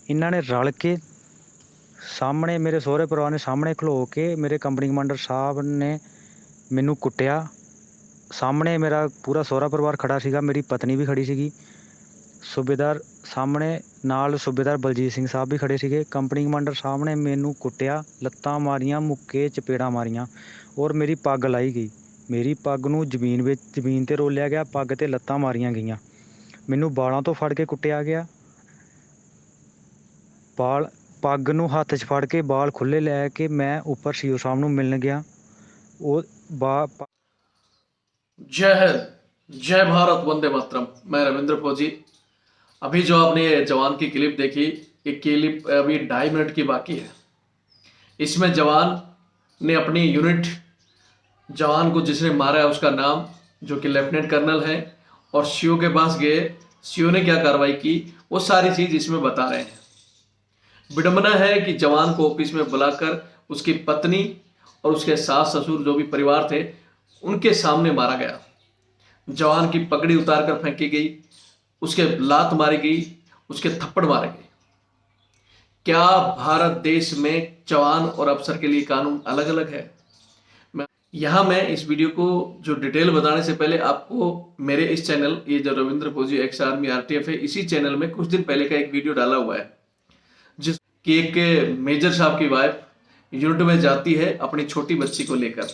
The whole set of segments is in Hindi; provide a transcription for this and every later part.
ਇਹਨਾਂ ਨੇ ਰਲ ਕੇ ਸਾਹਮਣੇ ਮੇਰੇ ਸਹੁਰੇ ਪਰਿਵਾਰ ਨੇ ਸਾਹਮਣੇ ਖਲੋ ਕੇ ਮੇਰੇ ਕੰਪਨੀ ਕਮਾਂਡਰ ਸਾਹਿਬ ਨੇ ਮੈਨੂੰ ਕੁੱਟਿਆ। ਸਾਹਮਣੇ ਮੇਰਾ ਪੂਰਾ ਸਹੁਰਾ ਪਰਿਵਾਰ ਖੜਾ ਸੀਗਾ, ਮੇਰੀ ਪਤਨੀ ਵੀ ਖੜੀ ਸੀਗੀ, ਸੂਬੇਦਾਰ ਸਾਹਮਣੇ ਨਾਲ ਸੂਬੇਦਾਰ ਬਲਜੀਤ ਸਿੰਘ ਸਾਹਿਬ ਵੀ ਖੜੇ ਸੀਗੇ। ਕੰਪਨੀ ਕਮਾਂਡਰ ਸਾਹਿਬ ਨੇ ਮੈਨੂੰ ਕੁੱਟਿਆ, ਲੱਤਾਂ ਮਾਰੀਆਂ, ਮੁੱਕੇ ਚਪੇੜਾਂ ਮਾਰੀਆਂ ਔਰ ਮੇਰੀ ਪੱਗ ਲਾਹੀ ਗਈ। ਮੇਰੀ ਪੱਗ ਨੂੰ ਜ਼ਮੀਨ 'ਤੇ ਰੋਲਿਆ ਗਿਆ, ਪੱਗ 'ਤੇ ਲੱਤਾਂ ਮਾਰੀਆਂ ਗਈਆਂ। ਮੈਨੂੰ ਵਾਲਾਂ ਤੋਂ ਫੜ ਕੇ ਕੁੱਟਿਆ ਗਿਆ, ਪੱਗ ਨੂੰ ਹੱਥ 'ਚ ਫੜ ਕੇ ਬਾਲ ਖੁੱਲ੍ਹੇ ਲੈ ਕੇ ਮੈਂ ਉੱਪਰ ਸੀਓ ਸਾਹਿਬ ਨੂੰ ਮਿਲਣ ਗਿਆ। ਉਹ जय हिंद, जय भारत, वंदे मातरम। मैं रविंद्र फौजी। अभी जो आपने जवान की क्लिप देखी, ये क्लिप अभी 2.5 मिनट की बाकी है। इसमें जवान ने अपनी यूनिट, जवान को जिसने मारा है उसका नाम, जो कि लेफ्टिनेंट कर्नल है, और सीओ के पास गए, सीओ ने क्या कार्रवाई की, वो सारी चीज इसमें बता रहे हैं। विडंबना है कि जवान को ऑफिस में बुलाकर उसकी पत्नी और उसके सास ससुर जो भी परिवार थे उनके सामने मारा गया। जवान की पगड़ी उतार कर फेंकी गई, उसके लात मारी गई, उसके थप्पड़ मारे गए। क्या भारत देश में जवान और अफसर के लिए कानून अलग अलग है? मैं इस वीडियो को जो डिटेल बताने से पहले आपको मेरे इस चैनल, ये जो रविंद्र फौजी एक्स आर्मी आरटीएफ है, इसी चैनल में कुछ दिन पहले का एक वीडियो डाला हुआ है, जिसकी एक मेजर साहब की वाइफ यूनिट में जाती है अपनी छोटी बच्ची को लेकर,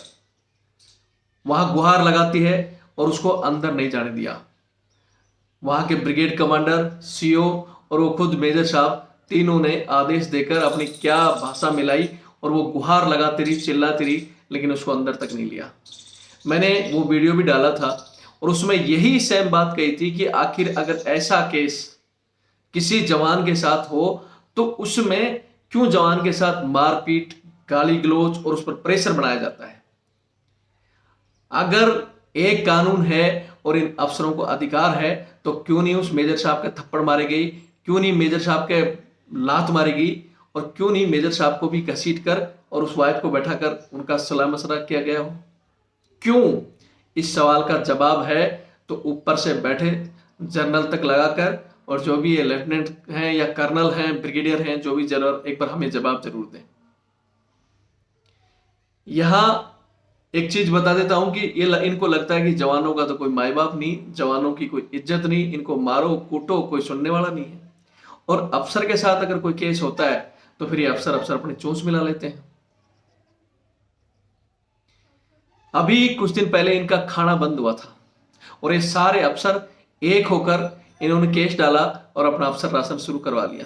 वहां गुहार लगाती है और उसको अंदर नहीं जाने दिया। वहां के ब्रिगेड कमांडर, सीओ और वो खुद मेजर साहब, तीनों ने आदेश देकर अपनी क्या भाषा मिलाई और वो गुहार लगाती रही, चिल्लाती रही, लेकिन उसको अंदर तक नहीं लिया। मैंने वो वीडियो भी डाला था और उसमें यही सेम बात कही थी कि आखिर अगर ऐसा केस किसी जवान के साथ हो तो उसमें क्यों जवान के साथ मारपीट, गाली गलौज और उस पर प्रेशर बनाया जाता है। अगर एक कानून है और इन अफसरों को अधिकार है तो क्यों नहीं उस मेजर साहब के थप्पड़ मारे गई, क्यों नहीं मेजर साहब के लात मारी गई, और क्यों नहीं मेजर साहब को भी घसीट कर और उस वाइफ को बैठाकर उनका सलाह मशवरा किया गया हो? क्यों? इस सवाल का जवाब है तो ऊपर से बैठे जनरल तक लगाकर, और जो भी ये लेफ्टिनेंट हैं या कर्नल हैं, ब्रिगेडियर हैं, जो भी जनरल, एक बार हमें जवाब जरूर दें। यहां एक चीज बता देता हूं कि ये इनको लगता है कि जवानों का तो कोई माई बाप नहीं, जवानों की कोई इज्जत नहीं, इनको मारो कूटो, कोई सुनने वाला नहीं है। और अफसर के साथ अगर कोई केस होता है तो फिर ये अफसर अपनी चोंच मिला लेते हैं। अभी कुछ दिन पहले इनका खाना बंद हुआ था और ये सारे अफसर एक होकर इन्होंने केस डाला और अपना अफसर राशन शुरू करवा लिया।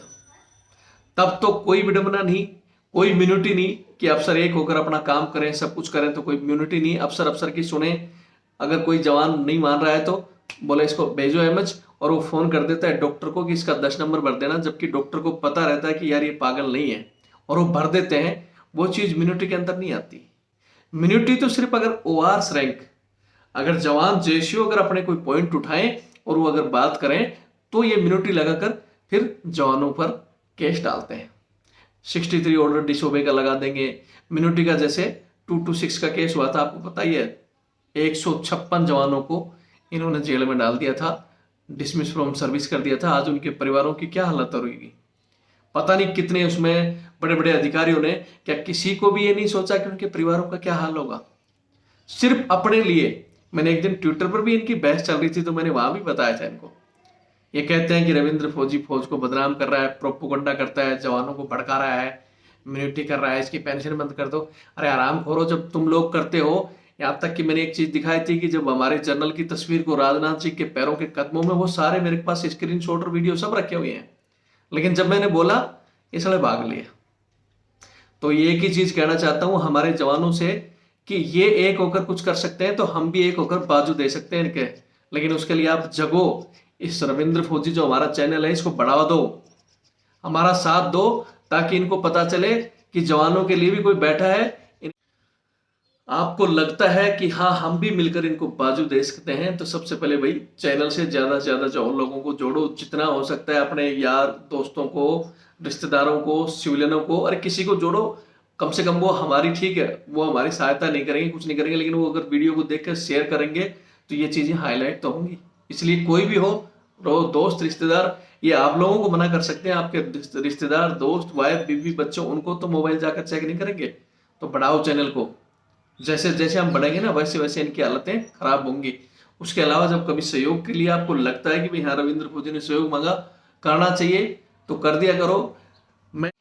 तब तो कोई विडंबना नहीं, कोई इम्यूनिटी नहीं कि अफसर एक होकर अपना काम करें, सब कुछ करें, तो कोई इम्यूनिटी नहीं। अफसर की सुने, अगर कोई जवान नहीं मान रहा है तो बोले इसको भेजो एमएच, और वो फोन कर देता है डॉक्टर को कि इसका 10 नंबर भर देना, जबकि डॉक्टर को पता रहता है कि यार ये पागल नहीं है, और वो भर देते हैं। वो चीज इम्यूनिटी के अंदर नहीं आती। इम्यूनिटी तो सिर्फ अगर ओआरएस रैंक, अगर जवान जेसीओ अगर अपने कोई पॉइंट उठाएं और वो अगर बात करें तो ये इम्यूनिटी लगाकर फिर जवानों पर केस डालते हैं। 63 ऑर्डर डिसोबे का लगा देंगे। इम्यूनिटी का जैसे 226 का केस हुआ था, आपको पता ही है, 156 जवानों को इन्होंने जेल में डाल दिया था, डिसमिस फ्रॉम सर्विस कर दिया था। आज उनके परिवारों की क्या हालत होगी पता नहीं। कितने उसमें बड़े बड़े अधिकारियों ने, क्या किसी को भी ये नहीं सोचा कि उनके परिवारों का क्या हाल होगा, सिर्फ अपने लिए। मैंने एक दिन ट्विटर पर भी इनकी बहस चल रही थी तो मैंने वहां भी बताया था इनको। ये कहते हैं कि रविंद्र फौजी फौज को बदनाम कर रहा है, प्रोपोगंडा करता है, जवानों को भड़का रहा है, इम्यूनिटी कर रहा है, इसकी पेंशन बंद कर दो। अरे आराम करो, जब तुम लोग करते हो। यहाँ तक कि मैंने एक चीज दिखाई थी कि जब हमारे जनरल की तस्वीर को राजनाथ जी के पैरों के कदमों में, वो सारे मेरे पास स्क्रीनशॉट और वीडियो सब रखे हुए हैं, लेकिन जब मैंने बोला ये साले भाग लिए। तो ये एक ही चीज कहना चाहता हूं हमारे जवानों से कि ये एक होकर कुछ कर सकते हैं तो हम भी एक होकर बाजू दे सकते हैं इनके, लेकिन उसके लिए आप जगो। इस रविंद्र फौजी जो हमारा चैनल है इसको बढ़ावा दो, हमारा साथ दो, ताकि इनको पता चले कि जवानों के लिए भी कोई बैठा है। आपको लगता है कि हाँ हम भी मिलकर इनको बाजू दे सकते हैं, तो सबसे पहले भाई चैनल से ज्यादा से ज्यादा जो लोगों को जोड़ो, जितना हो सकता है अपने यार दोस्तों को, रिश्तेदारों को, सिविलियनों को, अरे किसी को जोड़ो। कम से कम वो हमारी, ठीक है वो हमारी सहायता नहीं करेंगे, कुछ नहीं करेंगे, लेकिन वो अगर वीडियो को देखकर शेयर करेंगे तो ये चीजें हाईलाइट तो होंगी। इसलिए कोई भी हो दोस्त रिश्तेदार ये आप लोगों को मना कर सकते हैं, आपके रिश्तेदार दोस्त वाइफ बीवी बच्चों उनको तो मोबाइल जाकर चेक नहीं करेंगे। तो बढ़ाओ चैनल को, जैसे जैसे हम बढ़ेंगे ना वैसे वैसे इनकी हालतें खराब होंगी। उसके अलावा जब कभी सहयोग के लिए आपको लगता है कि भाई हाँ रविंद्र फौजी ने सहयोग मांगा, करना चाहिए, तो कर दिया करो। मैं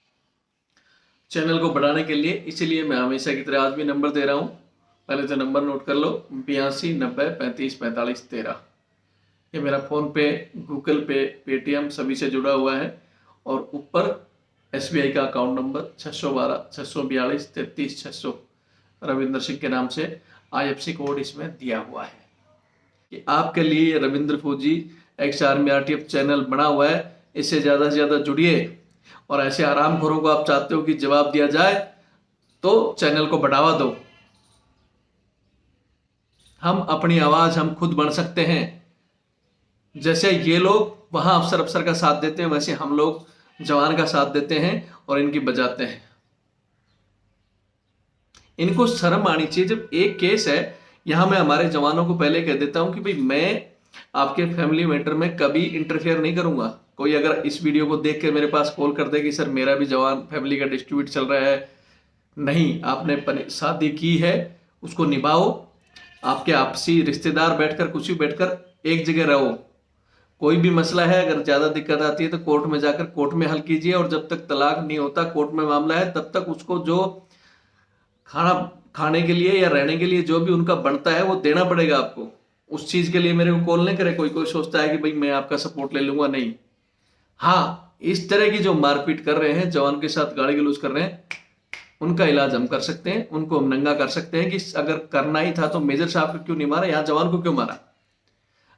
चैनल को बढ़ाने के लिए इसीलिए मैं हमेशा की तरह आज भी नंबर दे रहा हूँ। पहले तो नंबर नोट कर लो, 82 90 35 45 13। ये मेरा फ़ोन पे, गूगल पे, पेटीएम सभी से जुड़ा हुआ है। और ऊपर SBI का अकाउंट नंबर 612 642 33 600 रविंद्र सिंह के नाम से IFSC कोड इसमें दिया हुआ है कि आपके लिए रविंद्र फौजी एक्स आर्मी RTF चैनल बना हुआ है। इससे ज़्यादा से ज़्यादा जुड़िए और ऐसे आरामखोरों को आप चाहते हो कि जवाब दिया जाए तो चैनल को बढ़ावा दो। हम अपनी आवाज़ हम खुद बन सकते हैं। जैसे ये लोग वहाँ अफसर का साथ देते हैं वैसे हम लोग जवान का साथ देते हैं और इनकी बजाते हैं। इनको शर्म आनी चाहिए। जब एक केस है, यहाँ मैं हमारे जवानों को पहले कह देता हूँ कि भाई मैं आपके फैमिली मैटर में कभी इंटरफेयर नहीं करूंगा। कोई अगर इस वीडियो को देख के मेरे पास कॉल कर दे कि सर मेरा भी जवान फैमिली का डिस्ट्रीब्यूट चल रहा है, नहीं, आपने शादी की है उसको निभाओ। आपके आपसी रिश्तेदार बैठकर कुछ भी बैठकर एक जगह रहो। कोई भी मसला है, अगर ज्यादा दिक्कत आती है तो कोर्ट में जाकर कोर्ट में हल कीजिए। और जब तक तलाक नहीं होता, कोर्ट में मामला है, तब तक उसको जो खाना खाने के लिए या रहने के लिए जो भी उनका बनता है वो देना पड़ेगा आपको। उस चीज के लिए मेरे को कॉल नहीं करे। कोई कोई सोचता है कि भाई मैं आपका सपोर्ट ले लूंगा, नहीं। हाँ, इस तरह की जो मारपीट कर रहे हैं, जवान के साथ गाली गलौज कर रहे हैं, उनका इलाज हम कर सकते हैं। उनको हम नंगा कर सकते हैं कि अगर करना ही था तो मेजर साहब को क्यों नहीं मारा, यहाँ जवान को क्यों मारा।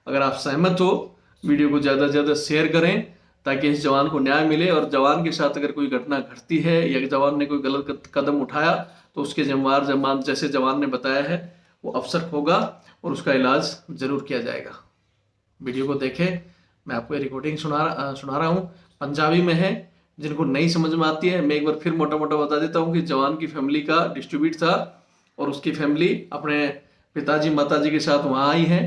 अगर आप सहमत हो, वीडियो को ज़्यादा से ज़्यादा शेयर करें ताकि इस जवान को न्याय मिले। और जवान के साथ अगर कोई घटना घटती है या जवान ने कोई गलत कदम उठाया तो उसके जिम्मेवार जवान, जैसे जवान ने बताया है, वो अफसर होगा और उसका इलाज जरूर किया जाएगा। वीडियो को देखें। मैं आपको ये रिकॉर्डिंग सुना रहा हूँ, पंजाबी में है। जिनको नहीं समझ में आती है मैं एक बार फिर मोटा मोटा बता देता हूँ कि जवान की फैमिली का डिस्ट्रीब्यूट था और उसकी फैमिली अपने पिताजी माताजी के साथ वहाँ आई है।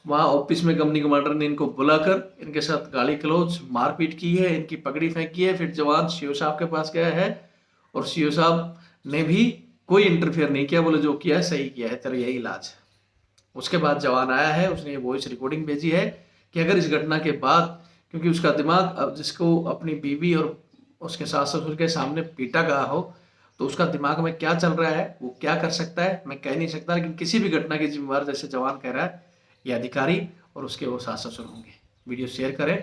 वहाँ ऑफिस में कंपनी कमांडर ने इनको बुलाकर इनके साथ गाली गलौज मारपीट की है, इनकी पगड़ी फेंकी है। फिर जवान सीओ साहब के पास गया है और सीओ साहब ने भी कोई इंटरफेयर नहीं किया, बोले जो किया है सही किया है, तेरा यही इलाज है। उसके बाद जवान आया है, उसने ये वॉइस रिकॉर्डिंग भेजी है कि अगर इस घटना के बाद, क्योंकि उसका दिमाग अब जिसको अपनी बीवी और उसके सास ससुर के सामने पीटा गया हो तो उसका दिमाग में क्या चल रहा है, वो क्या कर सकता है मैं कह नहीं सकता। लेकिन किसी भी घटना के जिम्मेवार, जैसे जवान कह रहा है, ये अधिकारी और उसके वो सास ससुर होंगे। वीडियो शेयर करें।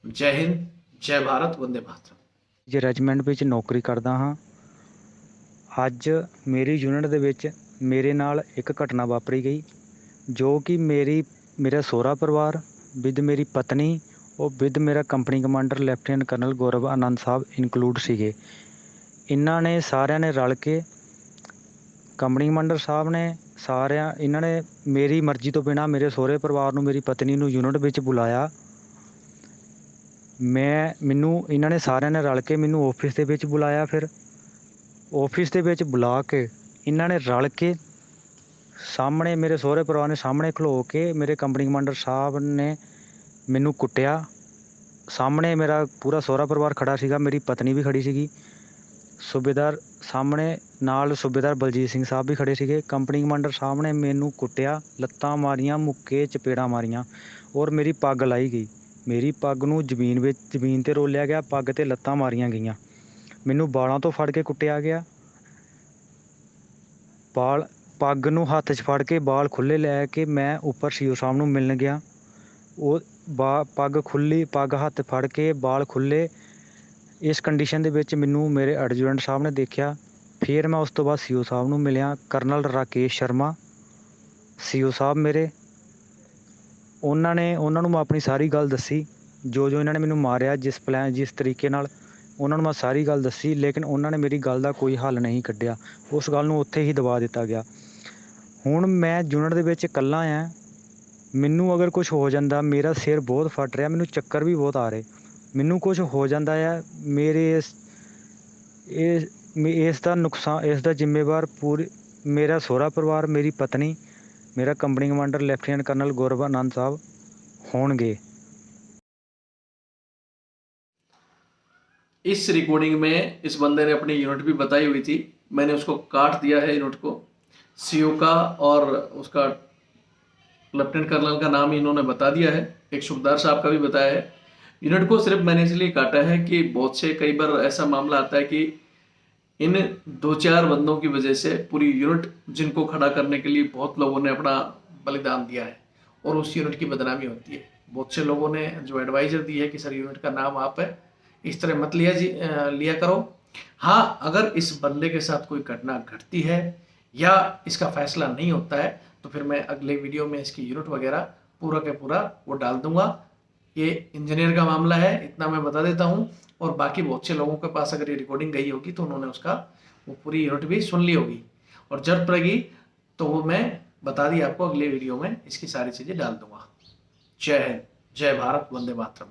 जय हिंद, जय भारत, वंदे मातरम। ਜੇ ਰੈਜੀਮੈਂਟ ਵਿੱਚ ਨੌਕਰੀ ਕਰਦਾ ਹਾਂ। ਅੱਜ ਮੇਰੀ ਯੂਨਿਟ ਦੇ ਵਿੱਚ ਮੇਰੇ ਨਾਲ ਇੱਕ ਘਟਨਾ ਵਾਪਰੀ ਗਈ ਜੋ ਕਿ ਮੇਰਾ ਸਹੁਰਾ ਪਰਿਵਾਰ ਵਿਦ ਮੇਰੀ ਪਤਨੀ ਉਹ ਵਿਦ ਮੇਰਾ ਕੰਪਨੀ ਕਮਾਂਡਰ ਲੈਫਟੀਨੈਂਟ ਕਰਨਲ ਗੌਰਵ ਆਨੰਦ ਸਾਹਿਬ ਇਨਕਲੂਡ ਸੀਗੇ। ਇਹਨਾਂ ਨੇ ਸਾਰਿਆਂ ਨੇ ਰਲ ਕੇ, ਕੰਪਨੀ ਕਮਾਂਡਰ ਸਾਹਿਬ ਨੇ, ਇਹਨਾਂ ਨੇ ਮੇਰੀ ਮਰਜ਼ੀ ਤੋਂ ਬਿਨਾਂ ਮੇਰੇ ਸਹੁਰੇ ਪਰਿਵਾਰ ਨੂੰ, ਮੇਰੀ ਪਤਨੀ ਨੂੰ ਯੂਨਿਟ ਵਿੱਚ ਬੁਲਾਇਆ। ਮੈਨੂੰ ਇਹਨਾਂ ਨੇ ਸਾਰਿਆਂ ਨੇ ਰਲ ਕੇ ਮੈਨੂੰ ਆਫਿਸ ਦੇ ਵਿੱਚ ਬੁਲਾਇਆ। ਫਿਰ ਆਫਿਸ ਦੇ ਵਿੱਚ ਬੁਲਾ ਕੇ ਇਹਨਾਂ ਨੇ ਰਲ ਕੇ ਸਾਹਮਣੇ, ਮੇਰੇ ਸਹੁਰੇ ਪਰਿਵਾਰ ਨੇ ਸਾਹਮਣੇ ਖਲੋ ਕੇ ਮੇਰੇ ਕੰਪਨੀ ਕਮਾਂਡਰ ਸਾਹਿਬ ਨੇ ਮੈਨੂੰ ਕੁੱਟਿਆ। ਸਾਹਮਣੇ ਮੇਰਾ ਪੂਰਾ ਸਹੁਰਾ ਪਰਿਵਾਰ ਖੜਾ ਸੀਗਾ, ਮੇਰੀ ਪਤਨੀ ਵੀ ਖੜੀ ਸੀਗੀ, ਸੂਬੇਦਾਰ ਸਾਹਮਣੇ ਨਾਲ ਸੂਬੇਦਾਰ ਬਲਜੀਤ ਸਿੰਘ ਸਾਹਿਬ ਵੀ ਖੜੇ ਸੀਗੇ। ਕੰਪਨੀ ਕਮਾਂਡਰ ਸਾਹਿਬ ਨੇ ਮੈਨੂੰ ਕੁੱਟਿਆ, ਲੱਤਾਂ ਮਾਰੀਆਂ, ਮੁੱਕੇ ਚਪੇੜਾਂ ਮਾਰੀਆਂ ਔਰ ਮੇਰੀ ਪੱਗ ਲਾਹੀ ਗਈ। ਮੇਰੀ ਪੱਗ ਨੂੰ ਜ਼ਮੀਨ 'ਤੇ ਰੋਲਿਆ ਗਿਆ, ਪੱਗ 'ਤੇ ਲੱਤਾਂ ਮਾਰੀਆਂ ਗਈਆਂ। ਮੈਨੂੰ ਵਾਲਾਂ ਤੋਂ ਫੜ ਕੇ ਕੁੱਟਿਆ ਗਿਆ। ਪੱਗ ਨੂੰ ਹੱਥ 'ਚ ਫੜ ਕੇ ਵਾਲ ਖੁੱਲ੍ਹੇ ਲੈ ਕੇ ਮੈਂ ਉੱਪਰ ਸੀਓ ਸਾਹਿਬ ਨੂੰ ਮਿਲਣ ਗਿਆ। ਉਹ ਪੱਗ ਹੱਥ ਫੜ ਕੇ ਵਾਲ ਖੁੱਲ੍ਹੇ, ਇਸ ਕੰਡੀਸ਼ਨ ਦੇ ਵਿੱਚ ਮੈਨੂੰ ਮੇਰੇ ਐਡਜੂਟੈਂਟ ਸਾਹਿਬ ਨੇ ਦੇਖਿਆ। ਫਿਰ ਮੈਂ ਉਸ ਤੋਂ ਬਾਅਦ ਸੀਓ ਸਾਹਿਬ ਨੂੰ ਮਿਲਿਆ, ਕਰਨਲ ਰਾਕੇਸ਼ ਸ਼ਰਮਾ ਸੀਓ ਸਾਹਿਬ ਮੇਰੇ। ਉਹਨਾਂ ਨੂੰ ਮੈਂ ਆਪਣੀ ਸਾਰੀ ਗੱਲ ਦੱਸੀ, ਜੋ ਇਹਨਾਂ ਨੇ ਮੈਨੂੰ ਮਾਰਿਆ, ਜਿਸ ਤਰੀਕੇ ਨਾਲ ਉਹਨਾਂ ਨੂੰ ਮੈਂ ਸਾਰੀ ਗੱਲ ਦੱਸੀ। ਲੇਕਿਨ ਉਹਨਾਂ ਨੇ ਮੇਰੀ ਗੱਲ ਦਾ ਕੋਈ ਹੱਲ ਨਹੀਂ ਕੱਢਿਆ, ਉਸ ਗੱਲ ਨੂੰ ਉੱਥੇ ਹੀ ਦਬਾ ਦਿੱਤਾ ਗਿਆ। ਹੁਣ ਮੈਂ ਯੂਨਿਟ ਦੇ ਵਿੱਚ ਇਕੱਲਾ ਹਾਂ। ਮੈਨੂੰ ਅਗਰ ਕੁਛ ਹੋ ਜਾਂਦਾ, ਮੇਰਾ ਸਿਰ ਬਹੁਤ ਫਟ ਰਿਹਾ, ਮੈਨੂੰ ਚੱਕਰ ਵੀ ਬਹੁਤ ਆ ਰਹੇ, ਮੈਨੂੰ ਕੁਛ ਹੋ ਜਾਂਦਾ ਆ, ਇਸ ਦਾ ਨੁਕਸਾਨ, ਇਸ ਦਾ ਜ਼ਿੰਮੇਵਾਰ ਮੇਰਾ ਸਹੁਰਾ ਪਰਿਵਾਰ, ਮੇਰੀ ਪਤਨੀ, ਮੇਰਾ ਕੰਪਨੀ ਕਮਾਂਡਰ ਲੈਫਟੀਨੈਂਟ ਕਰਨਲ ਗੌਰਵ ਆਨੰਦ ਸਾਹਿਬ ਹੋਣਗੇ। इस रिकॉर्डिंग में इस बंदे ने अपनी यूनिट भी बताई हुई थी, मैंने उसको काट दिया है यूनिट को, सीओ का और उसका लेफ्टिनेंट कर्नल का नाम इन्होंने बता दिया है, एक सुबेदार साहब का भी बताया है। यूनिट को सिर्फ मैंने इसलिए काटा है कि बहुत से कई बार ऐसा मामला आता है कि इन 2-4 बंदों की वजह से पूरी यूनिट जिनको खड़ा करने के लिए बहुत लोगों ने अपना बलिदान दिया है और उस यूनिट की बदनामी होती है। बहुत से लोगों ने जो एडवाइजर दी है कि सर यूनिट का नाम आप इस तरह मत लिया करो। हाँ, अगर इस बंदे के साथ कोई घटना घटती है या इसका फैसला नहीं होता है तो फिर मैं अगले वीडियो में इसकी यूनिट वगैरह पूरा के पूरा वो डाल दूंगा। ये इंजीनियर का मामला है, इतना मैं बता देता हूँ। और बाकी बहुत से लोगों के पास अगर ये रिकॉर्डिंग गई होगी तो उन्होंने उसका वो पूरी यूनिट भी सुन ली होगी, और जरूरत पड़ेगी तो वो मैं बता दी आपको, अगले वीडियो में इसकी सारी चीज़ें डाल दूंगा। जय हिंद, जय भारत, वंदे मातरम।